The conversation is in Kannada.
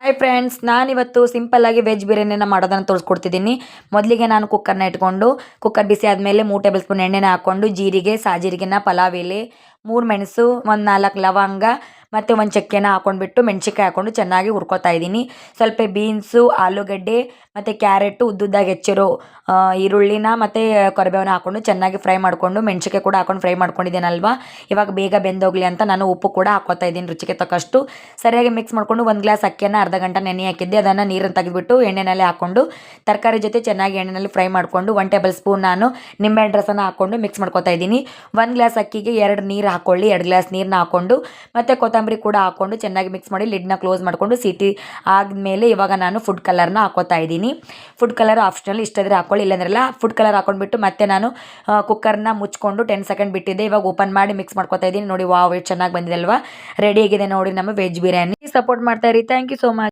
ಹಾಯ್ ಫ್ರೆಂಡ್ಸ್, ನಾನಿವತ್ತು ಸಿಂಪಲ್ಲಾಗಿ ವೆಜ್ ಬಿರಿಯಾನಿನ ಮಾಡೋದನ್ನು ತೋರಿಸ್ಕೊಡ್ತಿದ್ದೀನಿ. ಮೊದಲಿಗೆ ನಾನು ಕುಕ್ಕರ್ನ ಇಟ್ಕೊಂಡು ಕುಕ್ಕರ್ ಬಿಸಿ ಆದಮೇಲೆ 3 ಟೇಬಲ್ ಸ್ಪೂನ್ ಎಣ್ಣೆನ ಹಾಕ್ಕೊಂಡು ಜೀರಿಗೆ, ಸಾಜೀರಿಗೆನ, ಪಲಾವ್ ಎಲೆ, 3 ಮೆಣಸು, ಒಂದು 4 ಲವಂಗ ಮತ್ತು ಒಂದು ಚಕ್ಕೆನ ಹಾಕ್ಕೊಂಡ್ಬಿಟ್ಟು ಮೆಣಸಿನ್ಕಾಯಿ ಹಾಕ್ಕೊಂಡು ಚೆನ್ನಾಗಿ ಹುರ್ಕೊತಾ ಇದ್ದೀನಿ. ಸ್ವಲ್ಪ ಬೀನ್ಸು, ಆಲೂಗಡ್ಡೆ ಮತ್ತು ಕ್ಯಾರೆಟು, ಉದ್ದುದ್ದಾಗಿ ಹೆಚ್ಚಿರೋ ಈರುಳ್ಳಿನ ಮತ್ತು ಕರಿಬೇವನ್ನ ಹಾಕ್ಕೊಂಡು ಚೆನ್ನಾಗಿ ಫ್ರೈ ಮಾಡಿಕೊಂಡು ಮೆಣಸಿನ್ಕಾಯಿ ಕೂಡ ಹಾಕ್ಕೊಂಡು ಫ್ರೈ ಮಾಡ್ಕೊಂಡಿದ್ದೀನಲ್ವ. ಇವಾಗ ಬೇಗ ಬೆಂದೋಗಲಿ ಅಂತ ನಾನು ಉಪ್ಪು ಕೂಡ ಹಾಕ್ಕೋತಾ ಇದ್ದೀನಿ ರುಚಿಗೆ ತಕ್ಕಷ್ಟು. ಸರಿಯಾಗಿ ಮಿಕ್ಸ್ ಮಾಡಿಕೊಂಡು 1 ಗ್ಲಾಸ್ ಅಕ್ಕಿಯನ್ನು ಅರ್ಧ ಗಂಟೆ ನೆನೆ ಹಾಕಿದ್ದೆ. ಅದನ್ನು ನೀರನ್ನು ತೆಗೆದುಬಿಟ್ಟು ಎಣ್ಣೆಯಲ್ಲಿ ಹಾಕ್ಕೊಂಡು ತರಕಾರಿ ಜೊತೆ ಚೆನ್ನಾಗಿ ಎಣ್ಣೆಯಲ್ಲಿ ಫ್ರೈ ಮಾಡಿಕೊಂಡು 1 ಟೇಬಲ್ ಸ್ಪೂನ್ ನಾನು ನಿಂಬೆಹಣ್ಣು ರಸನ ಹಾಕ್ಕೊಂಡು ಮಿಕ್ಸ್ ಮಾಡ್ಕೊತಾ ಇದ್ದೀನಿ. 1 ಗ್ಲಾಸ್ ಅಕ್ಕಿಗೆ 2 ನೀರು ಹಾಕ್ಕೊಳ್ಳಿ. 2 ಗ್ಲಾಸ್ ನೀರನ್ನ ಹಾಕ್ಕೊಂಡು ಮತ್ತು ಕೊತ್ತಂಬರಿ ಕೂಡ ಹಾಕ್ಕೊಂಡು ಚೆನ್ನಾಗಿ ಮಿಕ್ಸ್ ಮಾಡಿ ಲಿಡ್ನ ಕ್ಲೋಸ್ ಮಾಡಿಕೊಂಡು ಸಿಟಿ ಆದಮೇಲೆ ಇವಾಗ ನಾನು ಫುಡ್ ಕಲರ್ನ ಹಾಕ್ಕೋತಾ ಇದ್ದೀನಿ. ಫುಡ್ ಕಲರ್ ಆಪ್ಷನಲ್, ಇಷ್ಟಾದರೆ ಹಾಕ್ಕೊಳ್ಳಿ, ಇಲ್ಲಾಂದ್ರಲ್ಲ. ಫುಡ್ ಕಲರ್ ಹಾಕ್ಕೊಂಡ್ಬಿಟ್ಟು ಮತ್ತೆ ನಾನು ಕುಕ್ಕರ್ನ ಮುಚ್ಕೊಂಡು 10 ಸೆಕೆಂಡ್ ಬಿಟ್ಟಿದ್ದೆ. ಇವಾಗ ಓಪನ್ ಮಾಡಿ ಮಿಕ್ಸ್ ಮಾಡ್ಕೊತಾ ಇದ್ದೀನಿ. ನೋಡಿ, ವಾವ್, ಎಷ್ಟು ಚೆನ್ನಾಗಿ ಬಂದಿದೆ ಅಲ್ವಾ. ರೆಡಿ ಆಗಿದೆ ನೋಡಿ ನಮ್ಮ ವೆಜ್ ಬಿರಿಯಾನಿ. ಸಪೋರ್ಟ್ ಮಾಡ್ತಾ ಇರಿ. Thank you so much.